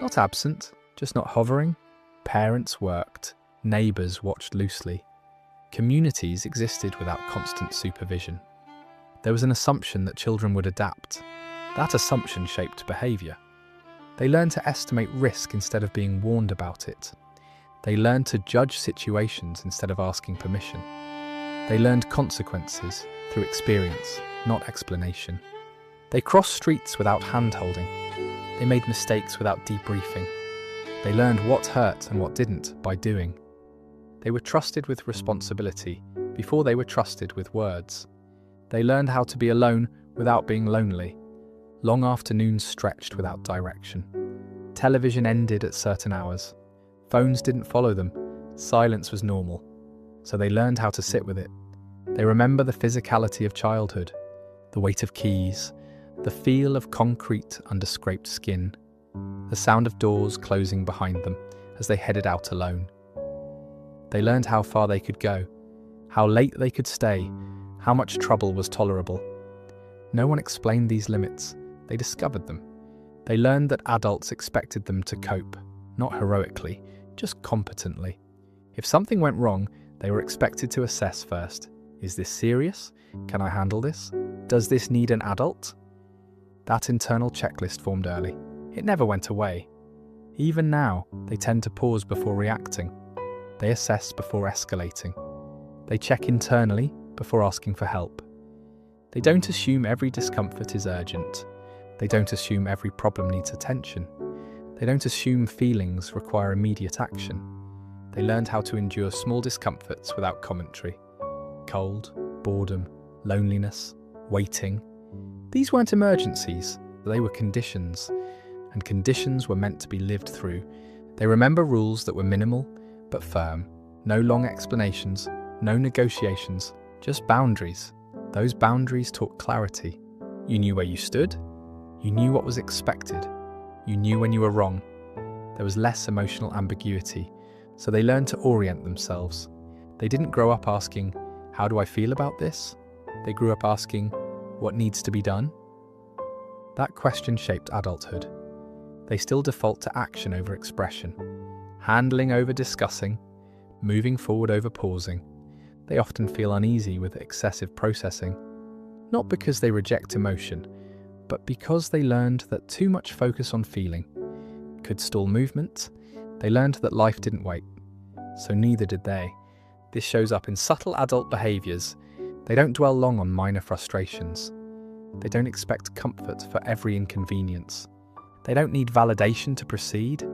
Not absent, just not hovering. Parents worked, neighbours watched loosely. Communities existed without constant supervision. There was an assumption that children would adapt. That assumption shaped behaviour. They learned to estimate risk instead of being warned about it. They learned to judge situations instead of asking permission. They learned consequences through experience, not explanation. They crossed streets without hand-holding. They made mistakes without debriefing. They learned what hurt and what didn't by doing. They were trusted with responsibility before they were trusted with words. They learned how to be alone without being lonely. Long afternoons stretched without direction. Television ended at certain hours. Phones didn't follow them. Silence was normal. So they learned how to sit with it. They remember the physicality of childhood, the weight of keys, the feel of concrete under scraped skin, the sound of doors closing behind them as they headed out alone. They learned how far they could go, how late they could stay, how much trouble was tolerable. No one explained these limits. They discovered them. They learned that adults expected them to cope, not heroically, just competently. If something went wrong, they were expected to assess first. Is this serious? Can I handle this? Does this need an adult? That internal checklist formed early. It never went away. Even now, they tend to pause before reacting. They assess before escalating. They check internally before asking for help. They don't assume every discomfort is urgent. They don't assume every problem needs attention. They don't assume feelings require immediate action. They learned how to endure small discomforts without commentary. Cold, boredom, loneliness, waiting. These weren't emergencies, they were conditions, and conditions were meant to be lived through. They remember rules that were minimal but firm. No long explanations, no negotiations, just boundaries. Those boundaries taught clarity. You knew where you stood. You knew what was expected. You knew when you were wrong. There was less emotional ambiguity, so they learned to orient themselves. They didn't grow up asking, "How do I feel about this?" They grew up asking, "What needs to be done?" That question shaped adulthood. They still default to action over expression, handling over discussing, moving forward over pausing. They often feel uneasy with excessive processing, not because they reject emotion, but because they learned that too much focus on feeling could stall movement. They learned that life didn't wait, so neither did they. This shows up in subtle adult behaviours. They don't dwell long on minor frustrations. They don't expect comfort for every inconvenience. They don't need validation to proceed.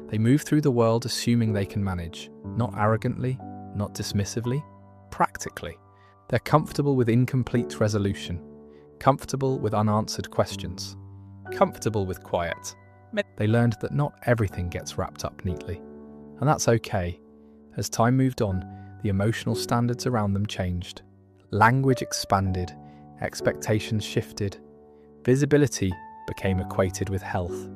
They move through the world assuming they can manage, not arrogantly, not dismissively, practically. They're comfortable with incomplete resolution, comfortable with unanswered questions, comfortable with quiet. They learned that not everything gets wrapped up neatly, and that's okay. As time moved on, the emotional standards around them changed. Language expanded, expectations shifted, visibility became equated with health,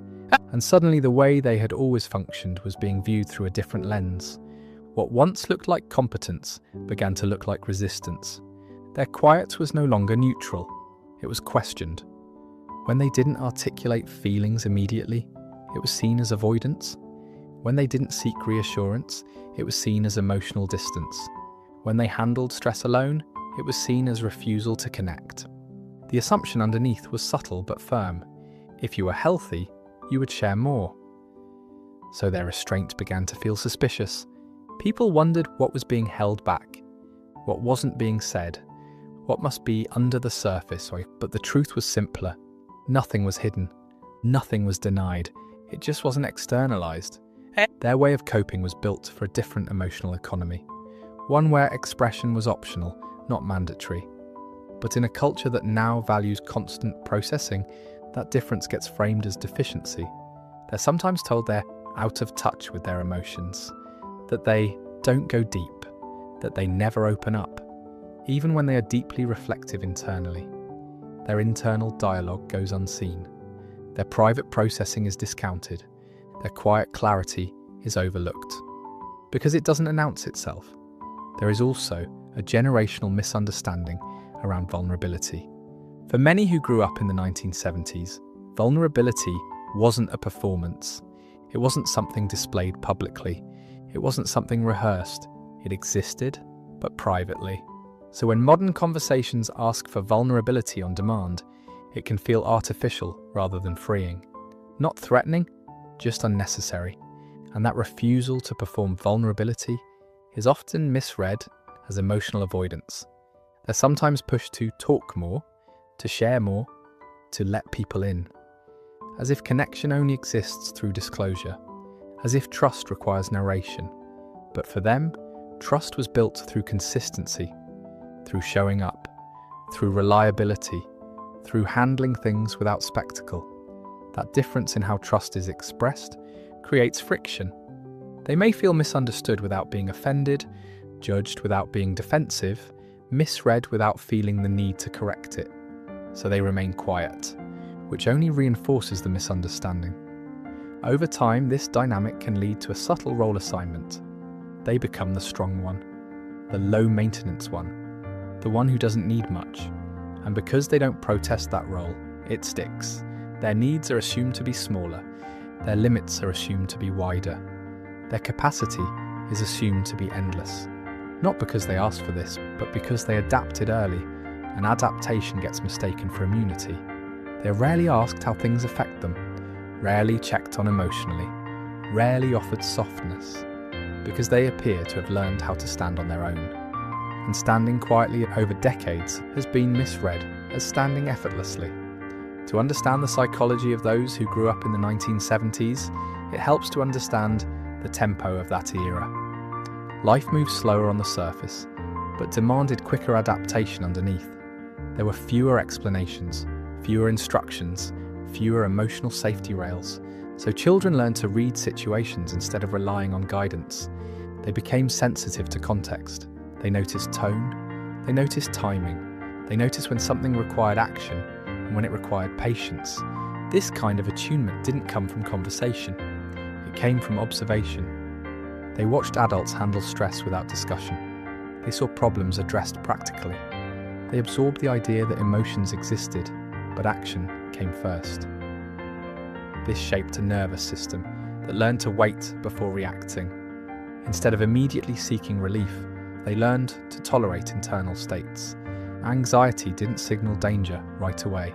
and suddenly the way they had always functioned was being viewed through a different lens. What once looked like competence began to look like resistance. Their quiet was no longer neutral, it was questioned. When they didn't articulate feelings immediately, it was seen as avoidance. When they didn't seek reassurance, it was seen as emotional distance. When they handled stress alone, it was seen as refusal to connect. The assumption underneath was subtle but firm. If you were healthy, you would share more. So their restraint began to feel suspicious. People wondered what was being held back, what wasn't being said, what must be under the surface, but the truth was simpler. Nothing was hidden. Nothing was denied. It just wasn't externalized. Their way of coping was built for a different emotional economy, one where expression was optional, not mandatory. But in a culture that now values constant processing, that difference gets framed as deficiency. They're sometimes told they're out of touch with their emotions, that they don't go deep, that they never open up, even when they are deeply reflective internally. Their internal dialogue goes unseen. Their private processing is discounted. Their quiet clarity is overlooked. Because it doesn't announce itself. There is also a generational misunderstanding around vulnerability. For many who grew up in the 1970s, vulnerability wasn't a performance. It wasn't something displayed publicly. It wasn't something rehearsed. It existed, but privately. So when modern conversations ask for vulnerability on demand, it can feel artificial rather than freeing. Not threatening, just unnecessary. And that refusal to perform vulnerability is often misread as emotional avoidance. They're sometimes pushed to talk more, to share more, to let people in. As if connection only exists through disclosure. As if trust requires narration. But for them, trust was built through consistency, through showing up, through reliability, through handling things without spectacle. That difference in how trust is expressed creates friction. They may feel misunderstood without being offended, judged without being defensive, misread without feeling the need to correct it. So they remain quiet, which only reinforces the misunderstanding. Over time, this dynamic can lead to a subtle role assignment. They become the strong one, the low-maintenance one, the one who doesn't need much. And because they don't protest that role, it sticks. Their needs are assumed to be smaller. Their limits are assumed to be wider. Their capacity is assumed to be endless. Not because they asked for this, but because they adapted early, and adaptation gets mistaken for immunity. They're rarely asked how things affect them, rarely checked on emotionally, rarely offered softness, because they appear to have learned how to stand on their own. And standing quietly over decades has been misread as standing effortlessly. To understand the psychology of those who grew up in the 1970s, it helps to understand the tempo of that era. Life moved slower on the surface, but demanded quicker adaptation underneath. There were fewer explanations, fewer instructions, fewer emotional safety rails, so children learned to read situations instead of relying on guidance. They became sensitive to context. They noticed tone, they noticed timing, they noticed when something required action and when it required patience. This kind of attunement didn't come from conversation, it came from observation. They watched adults handle stress without discussion. They saw problems addressed practically. They absorbed the idea that emotions existed, but action came first. This shaped a nervous system that learned to wait before reacting. Instead of immediately seeking relief, they learned to tolerate internal states. Anxiety didn't signal danger right away.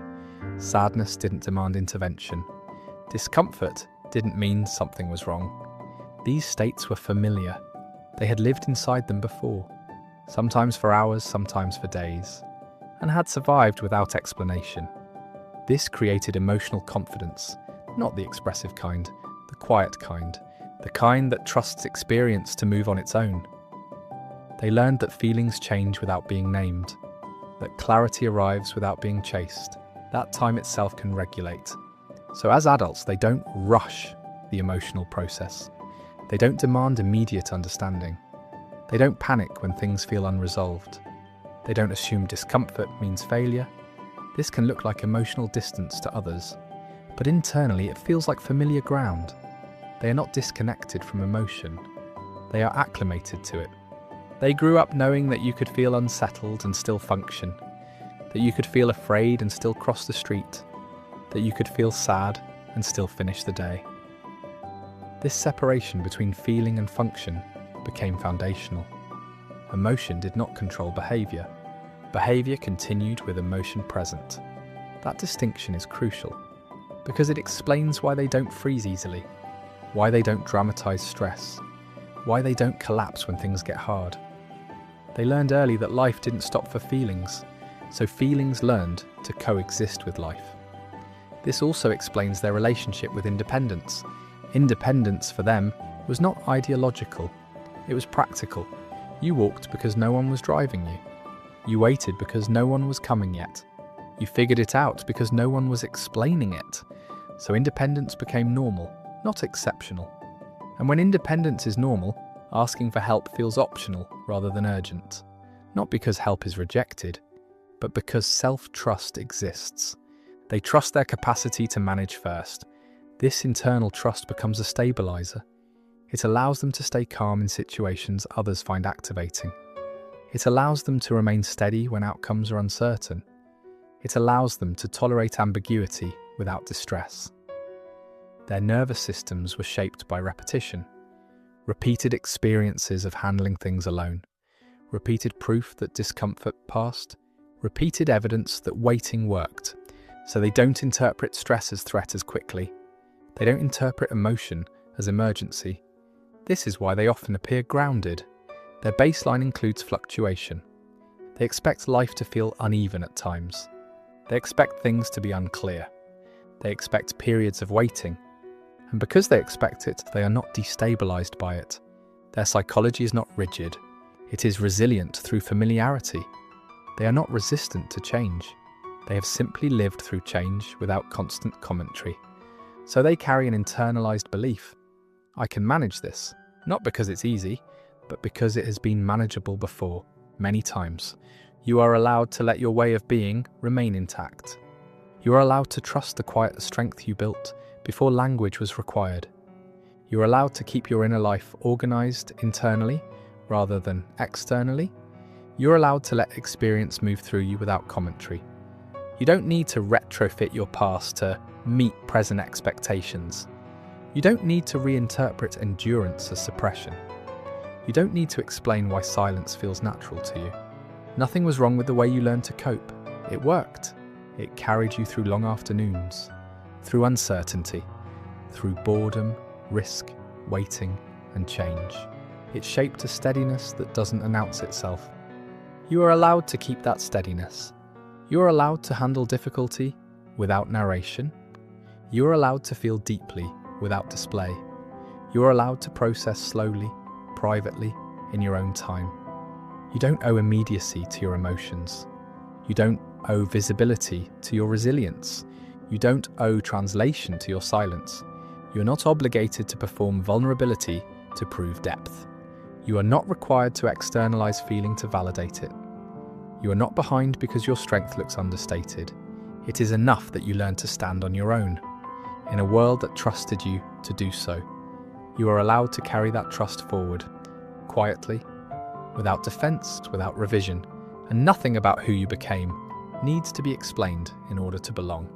Sadness didn't demand intervention. Discomfort didn't mean something was wrong. These states were familiar. They had lived inside them before, sometimes for hours, sometimes for days, and had survived without explanation. This created emotional confidence, not the expressive kind, the quiet kind, the kind that trusts experience to move on its own. They learned that feelings change without being named, that clarity arrives without being chased, that time itself can regulate. So as adults, they don't rush the emotional process. They don't demand immediate understanding. They don't panic when things feel unresolved. They don't assume discomfort means failure. This can look like emotional distance to others, but internally it feels like familiar ground. They are not disconnected from emotion. They are acclimated to it. They grew up knowing that you could feel unsettled and still function, that you could feel afraid and still cross the street, that you could feel sad and still finish the day. This separation between feeling and function became foundational. Emotion did not control behavior. Behavior continued with emotion present. That distinction is crucial, because it explains why they don't freeze easily, why they don't dramatize stress, why they don't collapse when things get hard. They learned early that life didn't stop for feelings, so feelings learned to coexist with life. This also explains their relationship with independence. Independence for them was not ideological, it was practical. You walked because no one was driving you. You waited because no one was coming yet. You figured it out because no one was explaining it. So independence became normal, not exceptional. And when independence is normal, asking for help feels optional rather than urgent. Not because help is rejected, but because self-trust exists. They trust their capacity to manage first. This internal trust becomes a stabilizer. It allows them to stay calm in situations others find activating. It allows them to remain steady when outcomes are uncertain. It allows them to tolerate ambiguity without distress. Their nervous systems were shaped by repetition, repeated experiences of handling things alone, repeated proof that discomfort passed, repeated evidence that waiting worked. So they don't interpret stress as threat as quickly. They don't interpret emotion as emergency. This is why they often appear grounded. Their baseline includes fluctuation. They expect life to feel uneven at times. They expect things to be unclear. They expect periods of waiting. And because they expect it, they are not destabilized by it. Their psychology is not rigid. It is resilient through familiarity. They are not resistant to change. They have simply lived through change without constant commentary. So they carry an internalized belief. I can manage this, not because it's easy, but because it has been manageable before, many times. You are allowed to let your way of being remain intact. You are allowed to trust the quiet strength you built before language was required. You are allowed to keep your inner life organized internally rather than externally. You're allowed to let experience move through you without commentary. You don't need to retrofit your past to meet present expectations. You don't need to reinterpret endurance as suppression. You don't need to explain why silence feels natural to you. Nothing was wrong with the way you learned to cope. It worked. It carried you through long afternoons, through uncertainty, through boredom, risk, waiting, and change. It shaped a steadiness that doesn't announce itself. You are allowed to keep that steadiness. You are allowed to handle difficulty without narration. You are allowed to feel deeply without display. You are allowed to process slowly, privately, in your own time. You don't owe immediacy to your emotions. You don't owe visibility to your resilience. You don't owe translation to your silence. You are not obligated to perform vulnerability to prove depth. You are not required to externalize feeling to validate it. You are not behind because your strength looks understated. It is enough that you learn to stand on your own. In a world that trusted you to do so, you are allowed to carry that trust forward, quietly, without defense, without revision, and nothing about who you became needs to be explained in order to belong.